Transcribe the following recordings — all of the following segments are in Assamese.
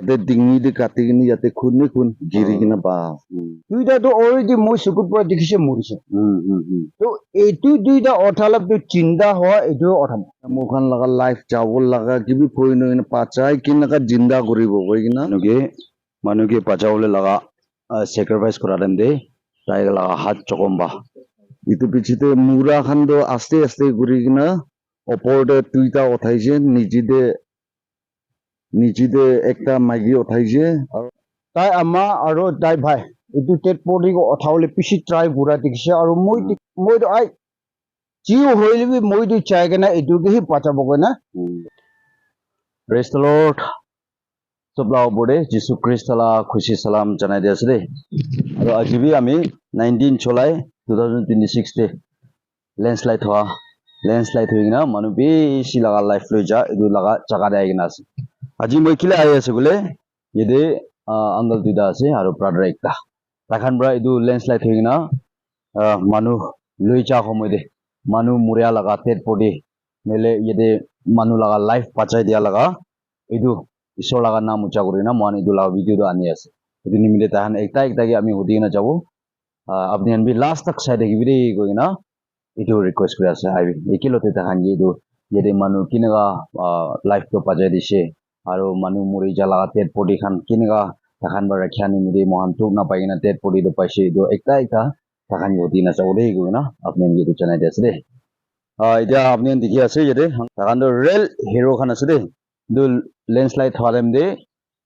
The dingy the cutting yet the couldn't giri in a bar. Do that already most good boy dikisha murisa. So a two do the otalap to chinda hoa a do autumn. Mohan laga life chawul laga gibi poino in a pachai kinaka jinda guribo wigina. Manuge pachawle laga sacrifice kuradende. Tiger laga hat chokomba. Itu pichite mura khando aste gurigina. Oporde tuita othaise nijide ekta magi othaise. Tai ama aro tai bhai. Itu tet podi ko othawle pishi try gura dikisha aro moi do ai. Jiu hoile bi moi do chai gana itu ke hi pachabo na. Praise the Lord. Sobla bode Jisu Kristala khushi salam janai dia asre. Aro ajibi ami 19 July 2026 te landslide hoina manu beshi laga life loi ja edu laga jaga de aigina ase. Aji moi kile ai ase gole yede uncle duida ase aro brother ekta. Takhan bra edu landslide hoina manu loi ja khomoi de manu muria laga tet podi mele yede manu laga life bachai dia laga edu isor laga naam ucha korina moan edu laga video do ani ase. Edu nimide tahan ekta ki ami hodina jabo. Apni an bi last tak sai de gibire goina itu request kuri ase ai ekilote tahan yedu yede manu kinaga life to bachai dise aro manu muri jala tet podi khan kinaga takhan ba rakhya nimide mohan tuk na paigina tet podi do paise edu ekta takhan hodina jabo de goina apni yedu chanai de ase de. Ida apni dikhi ase yede takhan do real hero khan ase de. Du landslide thalem de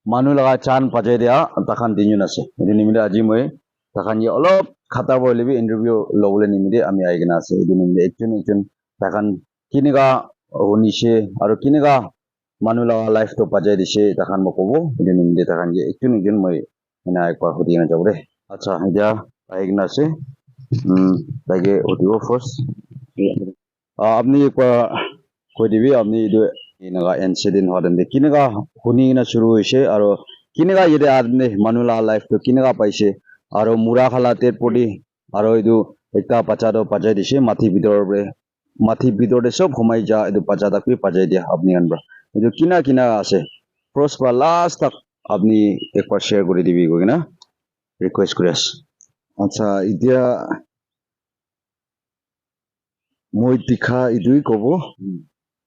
manu laga chan bachai dia takhan dinjun ase. Edu nimide aji moi takhan ye olop khata boile bi interview lobole nimide ami aigina ase. Edu nimide ekjon takhan kiniga honise aro kiniga manu laga life to bachai dise takhan mokobo. Edu nimide takhan ye ekjon moi ena ekbar hodina jabo de. Acha ida aigina ase. Tage audio first. Apni ekbar koi dibi apni edu inaga incident hoden de kinaga huni na shuru hoise aro kinaga yede adne manula life to kinaga paise aro mura khala tet podi aro edu ekta bacha do bachai dise mathi bidor de sob khomai ja edu bacha tak bi bachai dia apni an bra edu kina ase first fra last tak apni ekbar share kori dibi goina request kuri ase. Acha idia moi tikha idui kobo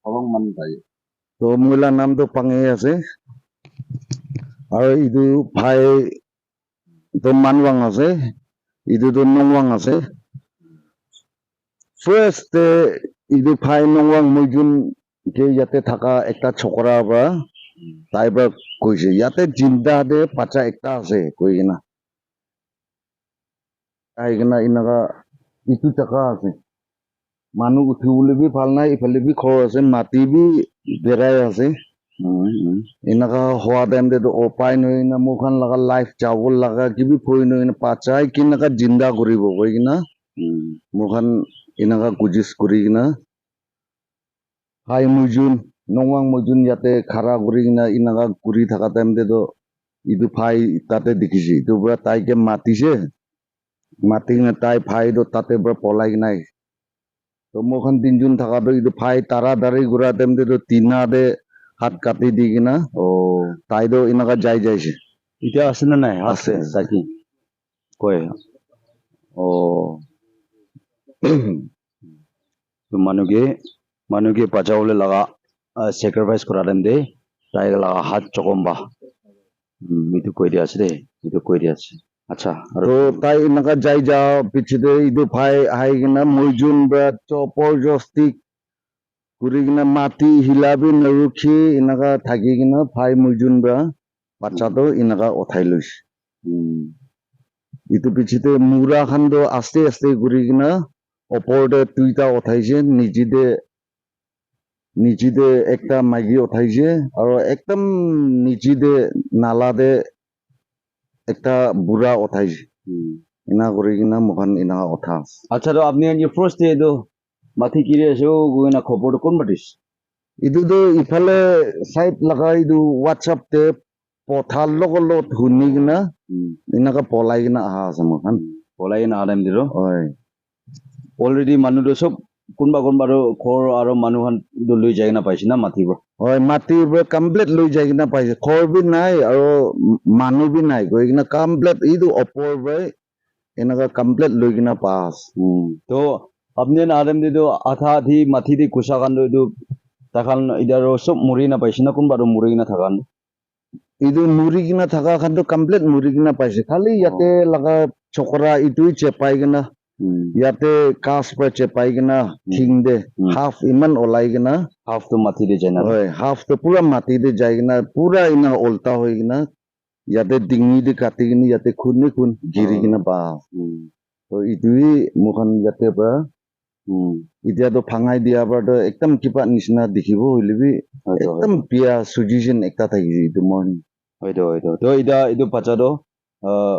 abang man tai. So mula naam to pange ase aro idu bhai to manwang ase idu to nongwang ase. First idu bhai nongwang mojun ke yate thaka ekta chokra ba tai ba koise yate jinda de pacha ekta ase koina aigena inaga itu taka ase manu uthibole bi bhal nai ifale bi khor ase mati bi berai ase. Inaga hoa dem de opai noi na mukhan laga life chawul laga gibi phoi noi na pachai kinaga jinda koribo koina mukhan inaga kujis korigina hai mujun nongwang mujun yate khara korigina inaga kuri thaka dem de do idu phai tate dikisi itu bra tai ke matise mati na tai phai do tate bra polai nai to mukhan tinjun thaka do idu phai tara dari gura dem de do tina de hat kati di gina tai do inaga jai jaise ita ase na nai ase saki koi to manuge pachawle laga sacrifice kuradende tiger laga hat chokomba itu koi dia ase de itu koi dia ase. Acha ro tai inaga jai ja pichide idu phai hai gina mojun bra chopor jostik kurigina mati hilabi narukhi inaga thaki gina phai mujun bra bacha to inaga othai lois itu pichite mura khando aste kurigina opor de tuita othaise nijide ekta magi othaise aro ekdam nijide nala de ekta bura othaise ina korigina mukhan ina otha. Acha do apni an first day do mathi kire ase goina khobor kon batis idu do ifale site laga idu whatsapp te pothal logolot huni gina inaga polai gina aha ase mukhan polai na adam diro oi already manu do sob kunba ro khor aro manu han do loi jai na paisi na mathi bro হয় মাটিবোৰ কমপ্লিট লৈ যাই কিনা পাইছে ঘৰ বি নাই আৰু মানুহ বি নাই গৈ কিনা কমপ্লিট এইটো ওপৰ পৰাই এনেকুৱা কমপ্লিট লৈ কিনা পাছ তো আপনি নাদেম দিটো আধা আধি মাটি দি কুচা কান্দ এইটো তাখান ইদাৰো সব মুৰি না পাইছে না কোনবাৰো মুৰি না থাকান এইটো মুৰি কিনা থকা খানটো কমপ্লিট মুৰি কিনা পাইছে খালি ইয়াতে লগা চকৰা ইটোই চেপাই কিনা ইয়াতে কাছ পৰা চেপাই কিনা ঠিং দে হাফ ইমান ওলাই কিনা হাফ তো মাটি দি যায় না হয় হাফটো পুৰা মাটি দি যাই কিনা পুৰা ইনা উল্টা হৈ কিনা ইয়াতে ডিঙি দি কাটি কিনে ইয়াতে খুন্দি গিৰি কিনা পাছ তো ইটোই মোখান ইয়াতে পৰা এতিয়াতো ভাঙাই দিয়াৰ পৰাতো একদম কিবা নিচিনা দেখিব হলিবি একদম বিয়া সুজিজন একটা থাকিছে এইটো মৰ্নিং হয়তো হয়তো তো ইদা এইটো বাচ্চাটো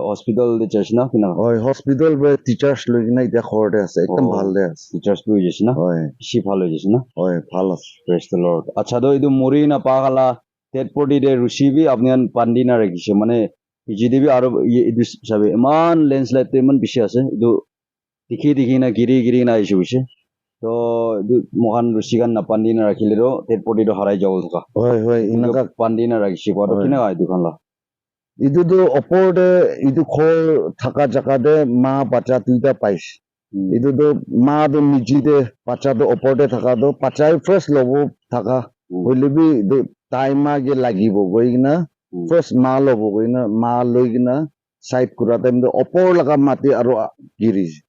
হস্পিটাল দি যাইছে না কিনা হয় হস্পিটাল পৰা টিচাৰ্ছ লৈ কিনে এতিয়া ঘৰতে আছে একদম ভাল দে আছে টিচাৰ্ছ লৈ যাইছে না হয় বেছি ভাল হৈ যাইছে না হয় ভাল আছে প্ৰেজ দ্য লৰ্ড আচ্ছা তো এইটো মুৰি না পাগালা তেট পটি দে ৰুচিবি আপনি পান্দি না ৰাখিছে মানে জিডিবি আৰু এইটো চাবি ইমান লেন্ডশ্লাইড তো ইমান বেছি আছে এইটো দেখি না গিৰি না আহিছে বুজিছে তো এইটো মহান ৰুচিগান নাপান্দি না ৰাখিলেও তেট পটিটো হাৰাই যাব থকা হয় হয় এনেকা পান্দি না ৰাখিছে কোৱাটো কেনেকুৱা এইটো খানলা এইটোতো ওপৰতে এইটো ঘৰ থকা জেগাতে মা বাচ্চা দুইটা পাইছে এইটোতো মাটো নিজেতে বাচ্চাটো ওপৰতে থকাটো বাচ্চাই ফাৰ্ষ্ট ল'ব থকা হলিবি টাইমাগে লাগিব গৈ কিনা ফাৰ্ষ্ট মা ল'ব গৈ কিনা মা লৈ কিনা চাইড কৰা টাইমতে ওপৰ লগা মাটি আৰু গিৰিছে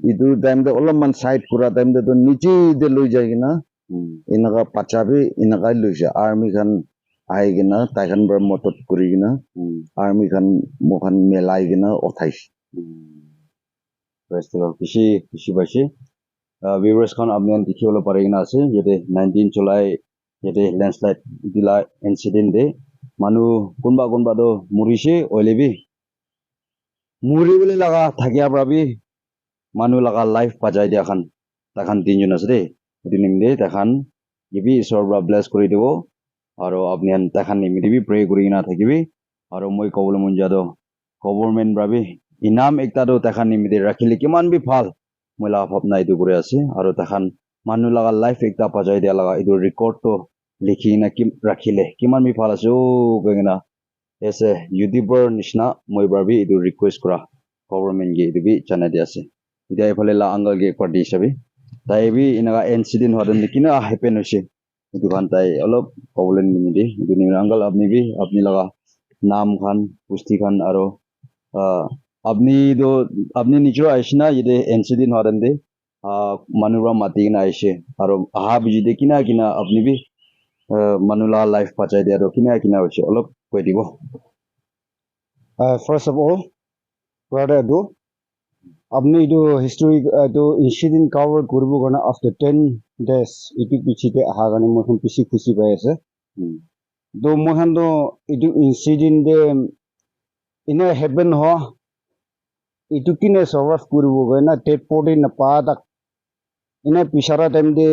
এইটো টাইমতে অলপমান চাইড কৰা টাইমতে নিজে লৈ যায় কিনা এনেকা বাচ্চাবি এনেকাই লৈছে আৰ্মি খান আহি কিনা তাইখান পৰা মদত কৰি কিনা আৰ্মি খান মোখান মেলাই কিনা উঠাইছে বেছি পাইছে ভিউৱাৰ্ছখন আপুনি দেখিবলৈ পাৰি কিনা আছে ইয়াতে 19 জুলাই ইয়াতে লেণ্ডশ্লাইড দিলা ইনচিডেণ্ট দে মানুহ কোনোবাতো মৰিছে অইলেবি মৰিবলৈ লগা থাকিয়া পাবি মানুহ লগা লাইফ বাজাই দিয়া তাখান তিনজন আছে দেই সেইটো নিমিত্তে তাখান গিবি ঈশ্বৰৰ পৰা ব্লেছ কৰি দিব আৰু আপুনি তাখান নিমিত্তে প্ৰে কৰি কিনা থাকিবি আৰু মই ক'বলৈ মন যাতো গভৰ্ণমেণ্ট ভাবি ইনাম একটাতো তাখান নিমিত্তে ৰাখিলে কিমান বি ভাল মই লগা ভাৱনা এইটো কৰি আছে আৰু তাখান মানুহ লগা লাইফ একটা বাজাই দিয়া লগা এইটো ৰেকৰ্ডটো লিখি কিনা ৰাখিলে কিমান বি ভাল আছে কৈ কিনা এছে ইউটিউবৰ নিচিনা মই ভাবি এইটো ৰিকুৱেষ্ট কৰা গভৰ্ণমেণ্টকে এইটো বি জানাই দিয়া আছে এতিয়া এইফালে আংগলকে একবাৰ দি চাবি তাই বি এনেকুৱা ইনচিডেণ্ট হোৱাতে কিনা হেপেন হৈছে এইটো খান তাই অলপ ক'বলৈ নিমিত্তে এইটো নিমিত্তে আংকল আপুনি লগা নাম খান পুষ্টি খান আৰু আপনি নিজৰ আহিছে না ইয়াতে ইনচিডেণ্ট হোৱাতে মানুহবোৰক মাতি কিনে আহিছে আৰু আহা বিজিতে কিনা আপুনি বি মানুহ লগা লাইফ বাচাই দিয়া আৰু কিনা হৈছে অলপ কৈ দিব ফাৰ্ষ্ট অফ অল ব্ৰাদাৰ এইটো আপুনি এইটো হিষ্টৰী এইটো ইনচিডেণ্ট কভাৰ কৰিবৰ কাৰণে আফটাৰ 10 days এইটো পিছতে অহাৰ কাৰণে মই বেছি খুচি পাই আছে তো মইতো এইটো ইনচিডেণ্টে এনে হেপেন হোৱা এইটো কিনে চাৰ্ভাইভ কৰিব কাৰণে ডেড বডি নাপায় তাক এনে পিছাৰা টাইমতে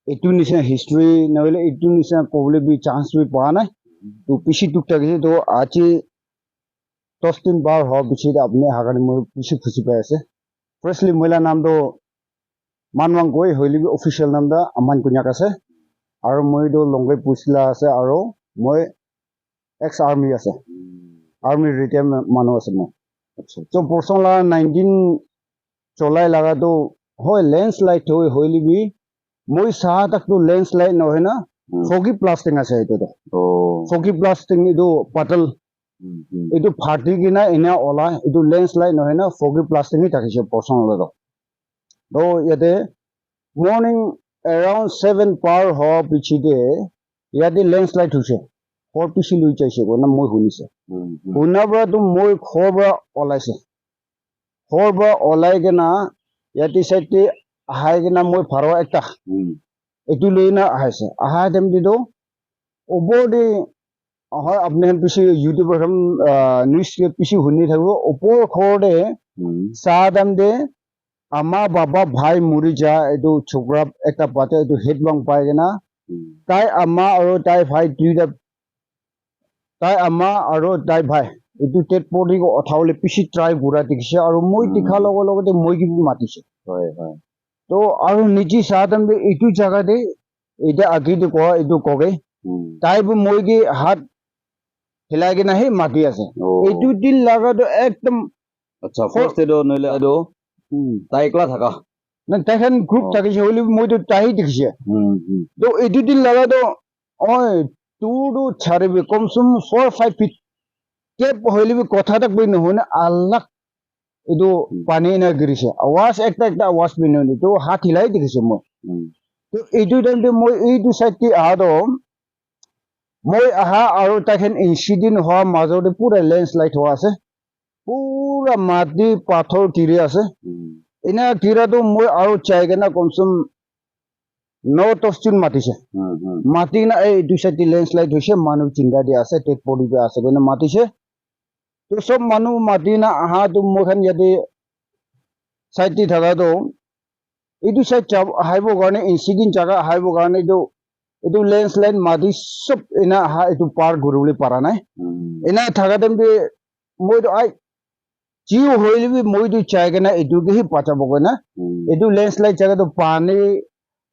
এইটো নিচিনা হিষ্ট্ৰী নহ'লে এইটো নিচিনা ক'বলৈ বি চান্স বি পোৱা নাই তো পিছি টুক থাকিছে তো আজি 10 দিন বাৰ হোৱাৰ পিছত আপুনি অহাৰ কাৰণে মই বেছি খুচি পাই আছে ফাৰ্ষ্টলি মহিলাৰ নামটো মানৱাং গৈ হ'লে বি অফিচিয়েল নামটো আমান কুনিয়াক আছে আৰু মইতো লংগৈ পুছিলা আছে আৰু মই এক্স আৰ্মি আছে আৰ্মি ৰিটায়াৰ মানুহ আছে মই তো প্ৰথম লগা 19 জুলাই লগাটো হয় লেণ্ডশ্লাইড হ'লে বি মই চাহ তাকতো লেণ্ডশ্লাইড নহয় না ফগি প্লাষ্টিং আছে এইটোতো ফগি প্লাষ্টিং এইটো পাতল এইটো ফাটি কিনা এনে ওলাই এইটো লেণ্ডশ্লাইড নহয় না ফগি প্লাষ্টিঙেই থাকিছে প্ৰথম লগাটো তো ইয়াতে মৰ্নিং এৰাউণ্ড 7 পাৰ হোৱাৰ পিছতে ইয়াতে লেণ্ডশ্লাইড হৈছে ঘৰ পিছি লৈ যাইছে না মই শুনিছে শুনাৰ পৰাতো মই ঘৰৰ পৰা ওলাইছে ঘৰৰ পৰা ওলাই কিনা ইয়াতে চাইডে আহাই কিনা মই ভাড়া একটা এইটো লৈ না আহাইছে আহাৰ টাইমটো ওপৰতে হয় আপুনি পিছি ইউটিউবৰ নিউজ পিছি শুনি থাকিব ওপৰ ঘৰতে চাহ টাইমতে আমাৰ বাবা ভাই মৰি যায় এইটো ছোকৰা একটা পাতে এইটো হেড বাং পাই কিনা তাই আমা আৰু তাই ভাই দুইটা তাই আমা আৰু তাই ভাই এইটো ডেড বডি উঠাবলৈ পিছি ট্ৰাই ঘূৰাই দেখিছে আৰু মই দেখাৰ লগতে মই কিন্তু মাতিছে তো আৰু নিজে চাহ টাইমতে এইটো জেগাতে এতিয়া আকিটো কোৱা এইটো কগে তাই মই কি হাত হিলাই কিনে সেই মাতি আছে এইটো দিন লাগাটো একদম আচ্ছা ফার্স্ট এডো নইলে এডো তাই একলা থাকা না তাইখান গ্রুপ থাকিছে হইলে মইতো তাই দেখিছে তো এইটো দিন লাগাটো ওই তুরু ছাড়িবি কমসম 4-5 ফিট কেপ হইলে কথা তাক বই নহনে আল্লাহ এইটো পানী না গিরিছে আওয়াজ একটা আওয়াজ বই নহনে তো হাত হিলাই দেখিছে মই তো এইটো টাইমতে মই এইটো সাইডটি আহাতো মই আহা আৰু তাইখান ইনসিডেন্ট হওয়া মাজতে পুৰা ল্যান্ডস্লাইড হওয়া আছে পুৰা মাটি পাথৰ কিৰে আছে এনা কিৰাটো মই আৰু চাইগে না কমসম 9-10 জন মাতিছে মাতি না এইটো সাইডটি ল্যান্ডস্লাইড হৈছে মানুহ চিন্তা দি আছে টেট পড়িবে আছে মানে মাতিছে তো সব মানুহ মাতি না আহা তো মই খান ইয়াতে সাইডটি থাকাটো এইটো সাইড হাইব কাৰণে ইনসিডেন্ট জায়গা হাইব কাৰণে এইটো ল্যান্ডস্লাইড মাটি সব এনা আহা এইটো পার ঘুরবলে পারা নাই এনা থাকা টাইমতে মই তো আই জিও হইলে মই তো চাইগে না এইটোকে হি পাচাবগে না এইটো ল্যান্ডস্লাইড জায়গাটো পানী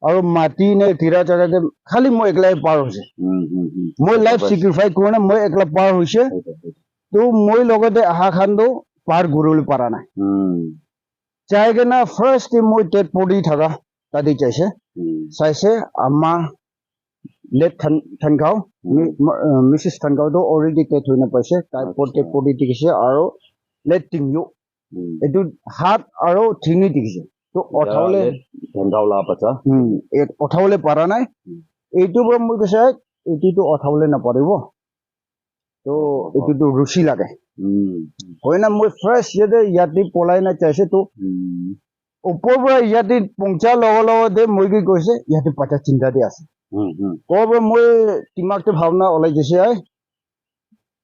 আৰু মাটি নে কিৰা জায়গাতে খালি মই একলাই পাৰ হৈছে মই লাইফ স্যাক্ৰিফাইস কৰি মই একলা পাৰ হৈছে তো মই লগতে আহা খানটো পাৰ ঘুরবলে পারা নাই চাইগে না ফার্স্ট মই টেট পড়ি থাকা তাদি চাইছে আম্মা লেট থানগাঁও মিসেস থানগাঁও তো অলরেডি টেট হই না পাইছে তাই টেট পড়ি দেখিছে আৰু লেট টিংয়ু এইটো হাত আৰু ঠিঙি দেখিছে তো অঠাওলে ধান্দাওলা পাচা অঠাওলে পাৰা নাই এইটো পৰা মই কৈছে এইটো অঠাওলে নাপাৰিব তো এইটো ৰুচি লাগে হয় না মই ফ্ৰেশ ইয়াতে পলাই না চাইছে তো ওপৰ পৰা ইয়াতে পঞ্চা লগতে মই কি কৈছে ইয়াতে পাচা চিন্তা দি আছে ওপৰ মই তিমাকতে ভাৱনা ওলাই গৈছে আই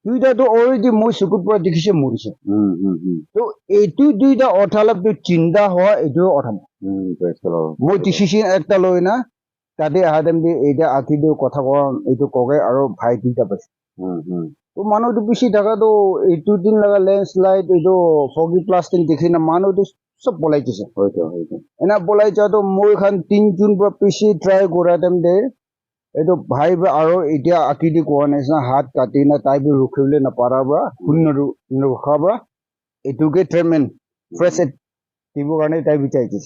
দুইটাটো অলৰেডি মই চকুত পৰা দেখিছে মৰিছে তো এইটো দুইটা অঠালপ চিন্তা হওয়া এইটো অঠাম মই ডিসিশন একটা লৈ না তাতে আহা টাইম দি এইটা আঁকি দিও কথা কোৱা এইটো কগে আৰু ভাই দুইটা পাইছে তো মানুহটো পিছি থাকাটো এইটো দিন লগা ল্যান্ডস্লাইড এইটো ফগি প্লাস্টিক দেখি না মানুহটো সব পলাই দিছে এনা পলাই যাওয়াতো মই খান 3 জুন পৰা পিছি ট্ৰাই কৰা টাইম দে এইটো ভাই আৰু এতিয়া আঁকি দি কোৱা নিচিনা হাত কাটি না তাই বি ৰখিবলৈ নাপাৰা পৰা শূন্য ৰখা পৰা এইটোকে ট্ৰিটমেণ্ট ফ্ৰেছ দিবৰ কাৰণে তাই বিচাৰিছে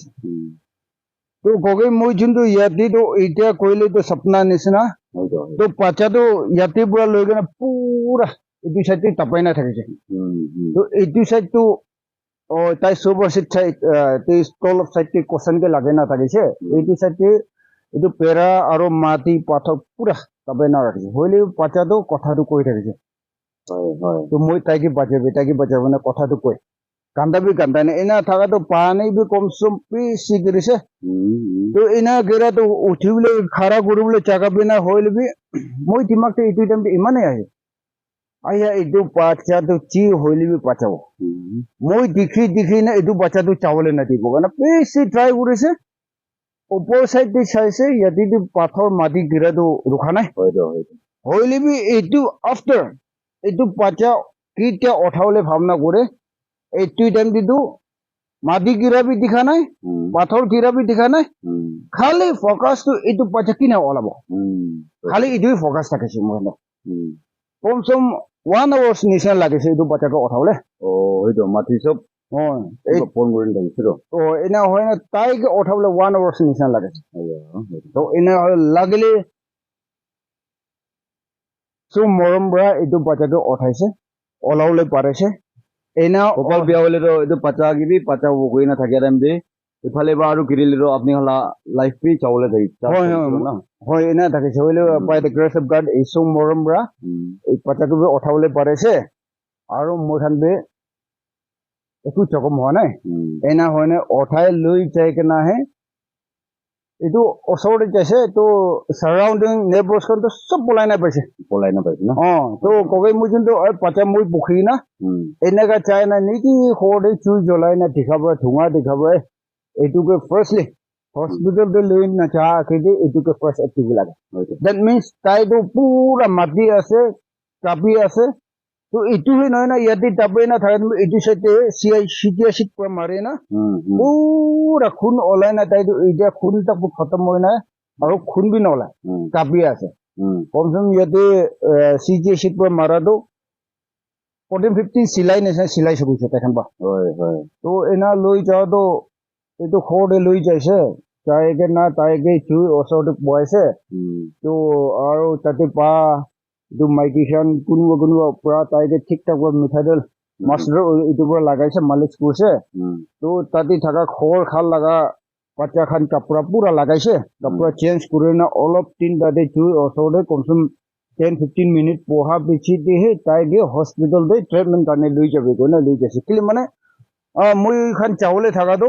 তো কগে মই যোনটো ইয়াতে তো এতিয়া কৰিলেতো সপনা নিচিনা তো পাচাটো ইয়াতে পৰা লৈ কিনে পুৰা এইটো চাইডে তাপাই না থাকিছে তো এইটো চাইডটো তাই চবৰ চাইড তলপ চাইডে কচনকে লাগে না থাকিছে এইটো চাইডে এইটো পেৰা আৰু মাটি পাথৰ পুৰা তাপাই না ৰাখিছে হইলে পাচাটো কথাটো কৈ থাকিছে তো মই তাইকে বাঁচাব না কথাটো কৈ কান্দাবি কান্দানে এনা থাকাটো পানী বি কমসম পিছি গিৰিছে তো এনা গেৰাটো উঠিবলৈ খাৰা কৰিবলৈ জাগা বিনা হইলে বি মই দিমাগতে এইটো টাইমতে ইমানেই আহে আয়া এইটো বাচ্চাটো চি হইলে বি বাঁচাব মই দেখি না এইটো বাচ্চাটো চাবলৈ নাদিব কাৰণে পিছি ট্ৰাই কৰিছে ওপৰ সাইড দি চাইছে ইয়াতে পাথৰ মাটি গিৰাটো ৰখা নাই হইলে বি এইটো আফটাৰ এইটো বাচ্চা কেতিয়া উঠাবলৈ ভাৱনা কৰে এইটো টাইম দিটো মাটি গিৰা বি দেখা নাই পাথৰ গিৰা বি দেখা নাই খালি ফকাসটো এইটো বাচ্চা কিনা ওলাব খালি এইটোৱে ফকাস থাকিছে মই কমসম 1 hours নিচিনা লাগিছে এইটো বাচ্চাটো উঠাবলৈ হয়তো মাটি সব ফোন করে থাকিছিল তো এনা হয় না তাইকে উঠাবলৈ 1 hours নিচিনা লাগে তো এনা লাগিলে সো মৰম বৰা এইটো বাচ্চাটো উঠাইছে ওলাবলৈ পাৰিছে এনা কপাল বিয়া হলে তো এইটো পাচা গিবি পাচা গৈ না থাকে টাইম দে ইফালে বা আৰু কিৰিলে তো আপনি হলা লাইফ পি চাউলে থাকি হয় এনা থাকিছে হইলে বাই দ্য গ্ৰেস অফ গড এই সো মৰম বৰা এই পাচাটো উঠাবলৈ পাৰিছে আৰু মই খান বে একো চকম হোৱা নাই এনা হয় না উঠাই লৈ যাই কেনে আহে এইটো ওচৰতে যাইছে তো সাৰাউণ্ডিং নেবৰ্ছখনটো চব পলাই না পাইছে না তো কগে মই যোনটো পাচা মই পুখুৰী না এনেকা চাই না নেকি সৰুতে চুই জ্বলাই না দেখাব ধোঁৱা দেখাব এইটোকে ফাৰ্ষ্টলি হস্পিটেলতে লৈ নাচা খেদি এইটোকে ফাৰ্ষ্ট এক্টিভ লাগে দেট মিনছ তাইতো পুৰা মাটি আছে কাপি আছে তো এইটোহে নহয় না ইয়াতে তাপে না থাকে এইটো চাইডে চিটিয়া চিট পৰা মাৰে না পুৰা খুন ওলাই না তাইতো এতিয়া খুন তাকো খতম হয় না আৰু খুন বি নলায় কাপি আছে কমচে কম ইয়াতে CGSC পৰা মাৰাটো 14-15 চিলাই নিচিনা চিলাই চলিছে তেখেত বা তো এনা লৈ যাওঁতো এইটো খৰতে লৈ যাইছে তাইকে না তাইকে চুই ওচৰতে পোৱাইছে তো আৰু তাতে পা এইটো মাইকিখন কোনোবা পৰা তাইকে ঠিক ঠাক মিঠাইডাল মাছৰ এইটো পৰা লাগাইছে মালিচ কৰিছে তো তাতে থকা খৰ খাল লগা বাচ্চা খান কাপোৰা পুৰা লাগাইছে কাপোৰা চেঞ্জ কৰি না অলপ দিন তাতে চুই ওচৰতে কমচে 10-15 মিনিট পঢ়া পিছিতেহে তাইকে হস্পিটেলতে ট্ৰিটমেণ্ট কাৰণে লৈ যাবি গৈ না লৈ যাইছে কেলে মানে মই খান চাউলে থাকাটো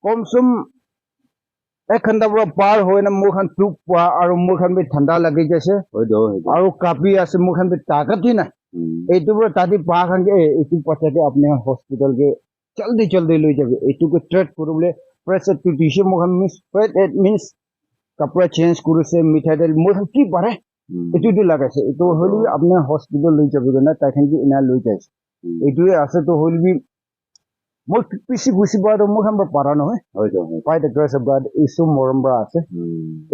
কমচে কম 1 ঘণ্টা পৰা পাৰ হৈ না মোৰ খান টুক পোৱা আৰু মোৰ খান বি ঠাণ্ডা লাগি যাইছে আৰু কাপি আছে মোৰ খান বি তাকতি নাই এইটো পৰা তাতে পা খান এইটো পাছতে আপুনি হস্পিটেল কে জলদি লৈ যাবি এইটোকে ট্ৰিট কৰিবলৈ প্ৰেছাৰ টু দিছে মোৰ খান মিছ ইট মিন্স কাপোৰা চেঞ্জ কৰিছে মিঠাইডাল মোৰ খান কি পাৰে এইটো লাগাইছে এইটো হলি আপুনি হস্পিটেল লৈ যাবি না তাইখান কি ইনা লৈ যাইছে এইটোৱে আছে তো হলি মই পিছি গুছি পাতো মোৰ খান পাৰা নহয় পাই the grace of god issue মৰম পৰা আছে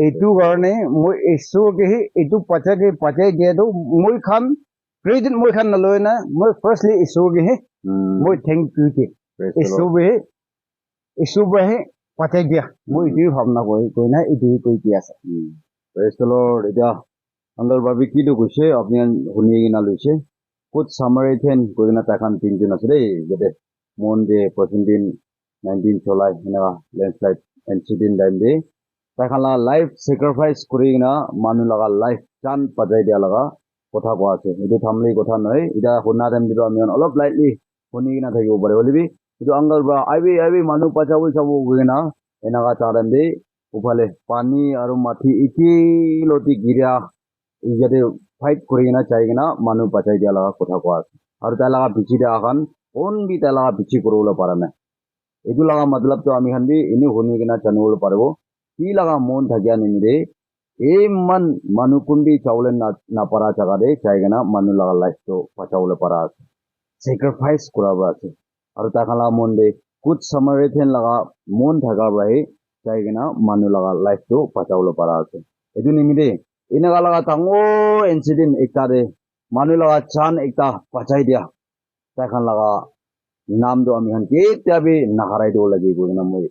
এইটো কাৰণে মই ইছুকে এইটো পাচাই দিয়াটো মই খান ক্ৰেডিট মই খান নলয় না মই ফাৰ্ষ্টলি ইছুকে মই থেংক ইউ কে ইছুবে পাচাই দিয়া মই এইটোৱে ভাৱনা কৰি না এইটোৱে কৈ দি আছে এতিয়া সুন্দৰভাৱে কিটো কৈছে আপুনি শুনি কিনা লৈছে ক'ত সামাৰিথেন কৈ কিনা তাইখান তিনিজন আছে দেই যাতে মন দে পৰদিন 19 চলাই সেনেকা লেণ্ডশ্লাইড ইনচিডেণ্ট টাইম দে তাইখান লগা লাইফ চেক্ৰিফাইচ কৰি কিনা মানুহ লগা লাইফ চান পাজাই দিয়া লগা কথা কোৱা আছে এইটো থামলি কথা নহয় এতিয়া শুনা টাইম দিলোঁ আমি অলপ লাইটলি শুনি কিনা থাকিব পাৰে বুলিবি এইটো আংগাল পৰা আইবি মানুহ পাচাব চাব গৈ কিনা এনেকা চাহ টাইম দে উফালে পানী আৰু মাটি একেলতি গিৰা ইয়াতে ফাইট কৰি কিনা চাই কিনা মানুহ পাচাই দিয়া লগা কথা কোৱা আছে আৰু তাই লগা পিছি দিয়া এখন কোন বি তাই লগা পিছি কৰিবলৈ পৰা নাই এইটো লগা মতলবটো আমি খান বি এনেই শুনি কিনা জানিবলৈ পাৰিব কি লগা মন থাকিয়া নিমিৰে ইমান মানুহ কোন বি চাবলৈ নাপাৰা জেগাতে চাই কিনা মানুহ লগা লাইফটো পাচাবলৈ পৰা আছে চেক্ৰিফাইচ কৰাব আছে আৰু তাইখান লগা মন দে কুট সামাৰিথেন লগা মন থকাৰ পৰাই চাই কিনা মানুহ লগা লাইফটো পাচাবলৈ পৰা আছে এইটো নিমিৰে এনেকা লগা ডাঙৰ ইনচিডেণ্ট একটা দে মানুহ লগা চান একটা পাচাই দিয়া তাইখান লগা নামটো আমি খান কেতিয়াবি নাহাৰাই দিব লাগে গৈ কিনা মই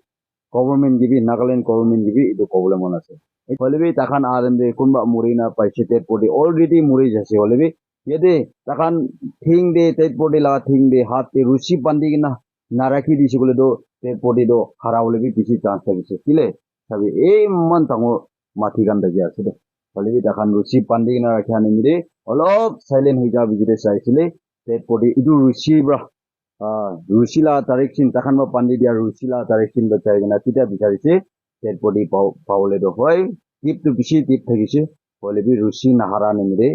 গভৰ্ণমেণ্ট দিবি নাগালেণ্ড গভৰ্ণমেণ্ট দিবি এইটো ক'বলৈ মন আছে হ'লেবি তাইখান দে কোনোবা মৰি না পাইছে টেট পটি অলৰেডি মৰি যাইছে হ'লেবি ইয়াতে তাইখান ঠিং দে টেট পটি লগা ঠিং দে হাত দে ৰুচি বান্ধি কিনা নাৰাখি দিছে বোলেতো টেট পটিটো হাৰাবলৈ বি বেছি চান্স থাকিছে কেলে চাবি ইমান ডাঙৰ মাটি কান থাকি আছে দে হ'লেবি তাইখান ৰুচি বান্ধি কিনা ৰাখি আনিমিৰে অলপ চাইলেণ্ট হৈ যোৱাৰ ভিতৰতে চাইছিলে টেট পটি এইটো ৰুচি পৰা ৰুচি লগা তাৰিখ চিন তাইখান বা বান্ধি দিয়া ৰুচি লগা তাৰিখ চিন চাই কিনা তেতিয়া বিচাৰিছে টেট পটি পাবলেতো হয় টিপটো বেছি টিপ থাকিছে হ'লেবি ৰুচি নাহাৰা নিমিৰে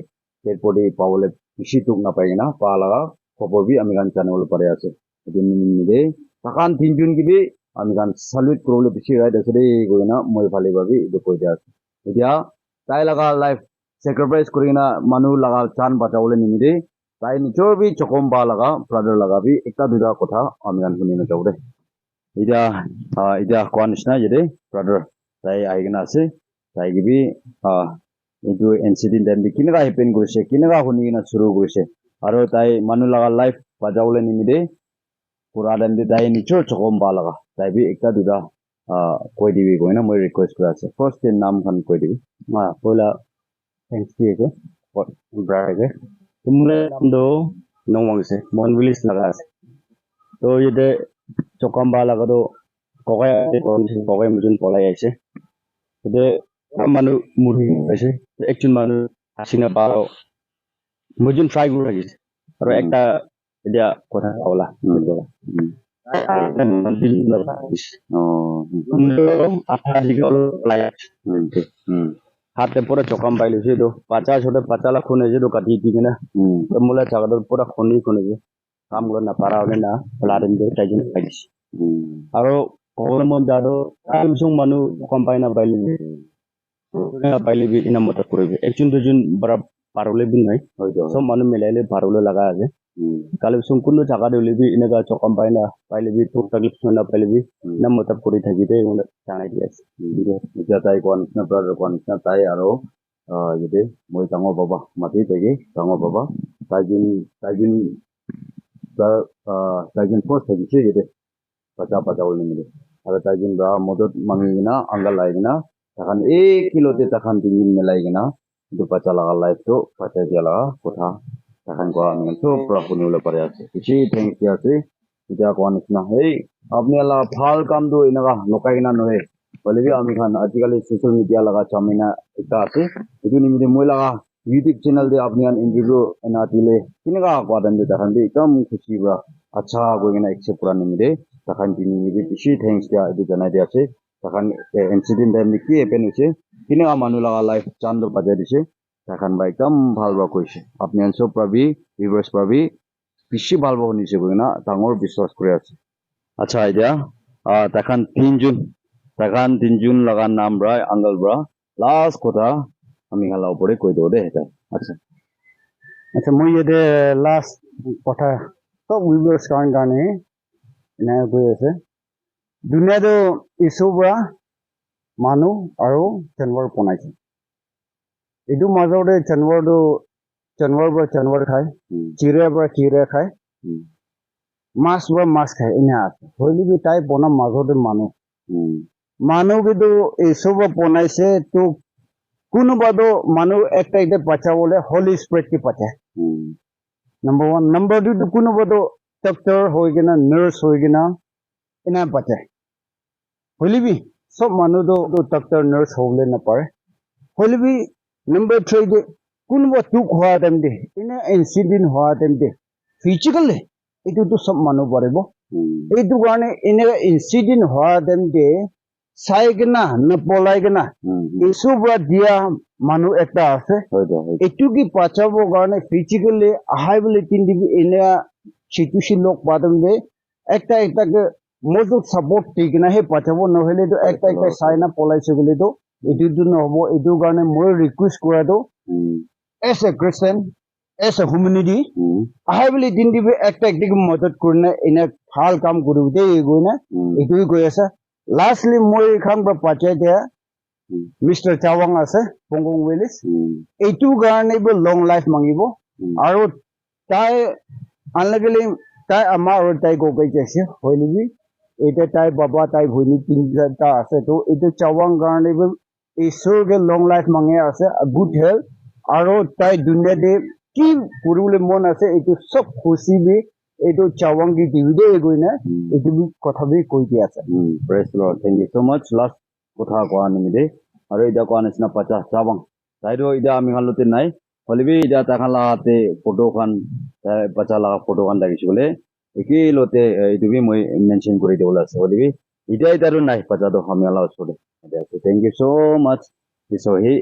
টেট পটি পাবলৈ বেছি টোক নাপাই কিনা পা লগা খবৰ বি আমি খান জানিবলৈ পাৰে আছে এইটো নিমিৰে তাইখান তিনিজন কিবি আমি খান চালুট কৰিবলৈ বেছি ৰাইট আছে দেই গৈ কিনা মই ভালে ভাবি এইটো কৈ দিয়া আছে এতিয়া তাই লগা লাইফ চেক্ৰিফাইচ কৰি কিনা মানুহ লগা চান বাচাবলৈ নিমিৰে তাই নিজৰ বি চকম বা লগা ব্ৰাদাৰ লগা বি একটা দুটা কথা আমি খান শুনি নাযাওঁ দে এতিয়া কোৱা নিচিনা যে ব্ৰাদাৰ তাই আহি কিনা আছে তাই কিবি এইটো ইনচিডেণ্ট টাইম কেনেকুৱা হেপেন কৰিছে কেনেকুৱা শুনি কিনা চুৰু কৰিছে আৰু তাই মানুহ লগা লাইফ বাচাবলৈ নিমিৰে পুৰা টাইম দি তাই নিজৰ চকম বা লগা তাই বি একটা দুটা কৈ দিবি কৈ না মই ৰিকুৱেষ্ট কৰা আছে ফাৰ্ষ্ট নাম খান কৈ দিবি পইলা থেংকছ দি আছে ব্ৰাদাৰকে মোৰ নামটো নমংছে মন বুলি লগা আছে তো ইয়াতে চকম বা লগাটো ককাই মোজন পলাই আহিছে এতিয়া মানুহ মুৰি পাইছে একজন মানুহ হাসি নাপাৰ মোজন ট্ৰাই কৰি থাকিছে আৰু একটা এতিয়া কথা ক'লা হাতে পুরা চকাম পাইলো সেটো পাচা ছোট পাচালা খুনে যেটো কাটি দি কিনা মোলা জাগাটোর পুরা খুনেছে কাম করে না পারা হলে না লারেন দিয়ে তাই জন্য পাইছে আৰু কবলে মন যাদো কিছু মানুহ কম পাই না পাইলে বি ইনা মদত কৰিবি একজন দুজন বৰা পাৰলে বি নাই সব মানুহ মিলাইলে পাৰলে লাগা আছে Kalau sungkunu jaga dulu lebih ini gak cokam paina, paile lebih tuh taklif mana paile lebih, nama tetap kuri thaki deh, udah jangan dia. Ija tai kon na brother kon na tai aro jadi moi tango baba mati tegi tango baba tajin tajin post tegi sih jadi paca ulni mide ada tajin bra modot mangina anggal laigina takan 1 kilo te takan tingin melaigina itu paca laga live to paca dia laga kota takan ko amin to prapuni ule pare ase kichi thank you ase ija ko anisna hey apni ala phal kam do inaga lokaina nohe বলেবি আমি খান আজিকালি সোশ্যাল মিডিয়া লাগা চামিনা একটা আছে এটু নিমিতে মই লাগা ইউটিউব চ্যানেল দে আপনি আন ইন্টারভিউ এনা দিলে কিনেগা কোয়াদান দে দেখান দে একদম খুশি ব্রা আচ্ছা কইনা একসেপ্ট করা নিমিতে দেখান দিনি নিবি বেশি থ্যাঙ্কস দিয়া এটু জানাই দে আছে দেখান ইনসিডেন্ট টাইম কি এপেন হইছে কিনেগা মানু লাগা লাইফ চান্দ বাজাই দিছে দেখান বা একদম ভাল ব্রা কইছে আপনি আন সব পাবি ভিউয়ার্স পাবি বেশি ভাল বহ নিছে কইনা ডাঙর বিশ্বাস করে আছে আচ্ছা আইডিয়া দেখান 3 June Takan tinjun lagan nam bra anggal bra last kota ami halau pore koi do de eta আচ্ছা মই ইয়াতে লাষ্ট কথা চব উইভাৰ্ছ কাৰণে এনে গৈ আছে দুনিয়াটো ইছ্যু পৰা মানুহ আৰু জানৱাৰ বনাইছে এইটো মাজতে জানৱাৰ পৰা জানৱাৰ খায় চিৰা পৰা চিৰা খায় মাছ পৰা মাছ খায় এনে আছে হলিবি তাই বনা মাজতে মানুহ কিন্তু ইছ্যু পৰা বনাইছে তো কোনোবাটো মানুহ একটা এটা বাঁচাবলে হলি স্পিৰিট কি বাঁচায় Number 1 number 2 কোনোবাটো ডক্টৰ হৈ কিনা নাৰ্ছ হৈ কিনা এনে বাঁচায় হলিবি সব মানুহটো ডক্টৰ নাৰ্ছ হ'বলৈ নাপাৰে হলিবি number 3 দে কোনোবা দুখ হোৱা টাইম দে এনে ইনচিডেণ্ট হোৱা টাইম দে ফিজিকেলি এইটোতো সব মানুহ পাৰিব এইটো কাৰণে এনে ইনচিডেণ্ট হোৱা টাইম দে চাই কিনা নপলাই কিনা ইছ্যু পৰা দিয়া মানুহ একটা আছে এইটো কি বাঁচাবৰ কাৰণে ফিজিকেলি আহাই বুলি তিনিবি এনে চিটুৱেশ্যন লগ পাতম দে একটা মজুত ছাপৰ্ট দি কিনা সেই বাঁচাব নহ'লেতো একটা চাই না পলাইছে বুলিতো এইটোতো নহ'ব এইটো কাৰণে মই ৰিকুৱেষ্ট কৰাটো এজ এ খ্ৰীষ্টান এজ এ হিউমেনিটি আহাই বুলি তিনিবি একটা মদত কৰি না এনে ভাল কাম কৰিব দেই গৈ না এইটোৱে গৈ আছে Lastly, moi khang ba pache dia Mr. Chawang ase Pongong Willis. Eitu garne be long life mangibo. Aro tai anlageli tai ama aro tai go kai jese hoilibi. Ete tai baba tai bhuni tinja ta ase to etu Chawang garne be isur ke long life mangi ase a good health. Aro tai dunia de ki kurule mon ase etu sob khushi bi এইটো চাৱাংগি দিউদে গৈ না এইটো কথা বি কৈ দি আছে praise Lord thank you so much last কথা কোৱা নিমিদে আৰু এটা কোৱা নিচিনা পাচা চাৱাং তাইৰো এটা আমি হালতে নাই হলিবি এটা তাখান লাগাতে ফটো খান পাচা লাগা ফটো খান লাগিছে বলে একি লতে এইটো বি মই মেনশন কৰি দেবল আছে হলিবি এটা আৰু নাই পাচাটো আমি আলা ওচৰে থ্যাংক ইউ সো মাচ দিছো হি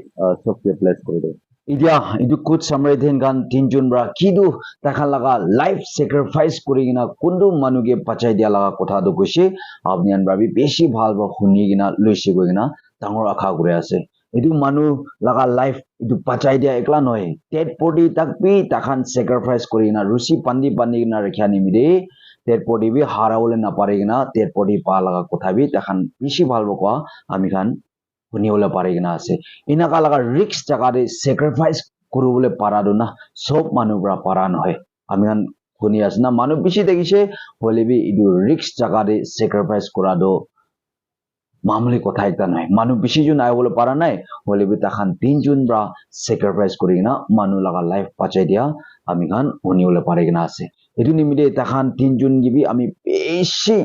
সব প্লেস কৰি দে Idia itu kut samrai den gan tinjun bra kidu takhan laga life sacrifice kuri gina kundu manuge pachai dia laga kotha do goise apni an brabi beshi bhal ba khuni gina loise go gina dangor akha kure ase itu manu laga life itu pachai dia ekla noy dead body takbi takhan sacrifice kuri gina rusi pandi gina rakhya nimide dead body bi harawole na pare gina dead body pa laga kotha bi takhan beshi bhal ba kwa ami khan শুনিবলৈ পাৰে কিনা আছে ইনাকা লাগা ৰিস্ক জাগাৰে স্যাক্ৰিফাইস কৰিবলৈ পাৰাদো না সব মানুহ পৰা পাৰা নহয় আমি গান শুনি আছে না মানুহ বেছি দেখিছে হলিবি ইদু ৰিস্ক জাগাৰে স্যাক্ৰিফাইস কৰাদো মামুলি কথা এটা নহয় মানুহ বেছি জন আইবলৈ পাৰা নাই হলিবি তাখান তিনজন পৰা স্যাক্ৰিফাইস কৰি কিনা মানুহ লাগা লাইফ বাঁচাই দিয়া আমি গান শুনিবলৈ পাৰে কিনা আছে এটো নিমিতে তাখান তিনজন গিবি আমি বেছি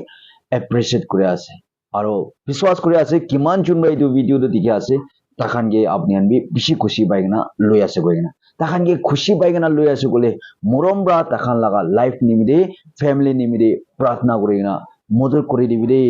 এপ্ৰিচিয়েট কৰি আছে আৰু বিশ্বাস কৰি আছে কিমান জুনবা এইটো ভিডিওটো দেখি আছে তাখানগে আপনি আনবি বেছি খুশি পাই কিনা লৈ আছে গৈ কিনা তাখানগে খুশি পাই কিনা লৈ আছে গলে মৰম ব্ৰা তাখান লাগা লাইফ নিমিদে ফ্যামিলি নিমিদে প্ৰাৰ্থনা কৰি কিনা মদত কৰি দিবি দে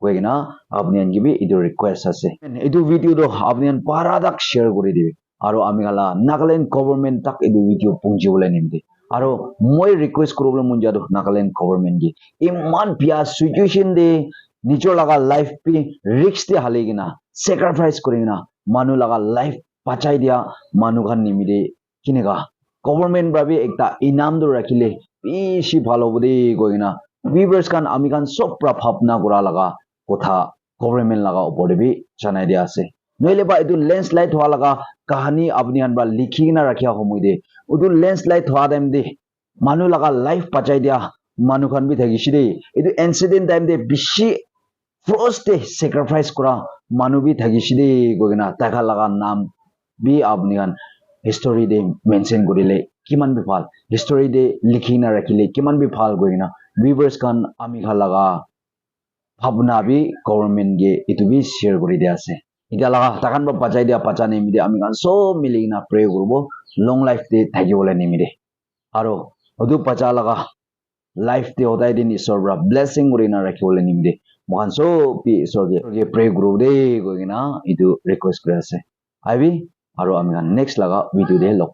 গৈ কিনা আপনি আনগিবি এইটো ৰিকুৱেষ্ট আছে এইটো ভিডিওটো আপনি আন পাৰাদাক শেয়াৰ কৰি দিবি আৰু আমি গালা নাগালেণ্ড গভৰ্ণমেণ্ট তাক এইটো ভিডিও পঞ্জিবলৈ নিমিদে আৰু মই ৰিকুৱেষ্ট কৰিবলৈ মন যাদো নাগালেণ্ড গভৰ্ণমেণ্ট গে ইমান বিয়া সিচুৱেচন দে নিজৰ লাগা লাইফ পি ৰিস্ক দি হালি কিনা স্যাক্ৰিফাইস কৰি কিনা মানুহ লাগা লাইফ বাঁচাই দিয়া মানুহ খান নিমিদে কিনেগা government brabi ekta inam do rakhile bishi bhalo bode goina viewers kan ami kan sob pra bhabna kura laga kotha government laga opor de bi janai dia ase noile ba edu landslide howa laga kahani apni an ba likhi na rakhia homoi de edu landslide howa dem de manu laga life bachai dia manu khan bi thagisi de edu incident time de bishi first day sacrifice kura manu bi thagisi de goina taka laga nam bi apni kan history de mention gorile kiman bi phal history de likhi na rakhile kiman bi phal goina viewers kan ami khalaga bhabna bi government ge itu bi share gori dia ase ida laga takan ba bachai dia pacha nemi de ami kan so mili na pray korbo long life de thagibole nemi de aro odu pacha laga life de odai din isor bra blessing gori na rakhibole nemi de mohan so pi isor ge pray guru de goina itu request kore ase aibi aro ami kan next laga video de log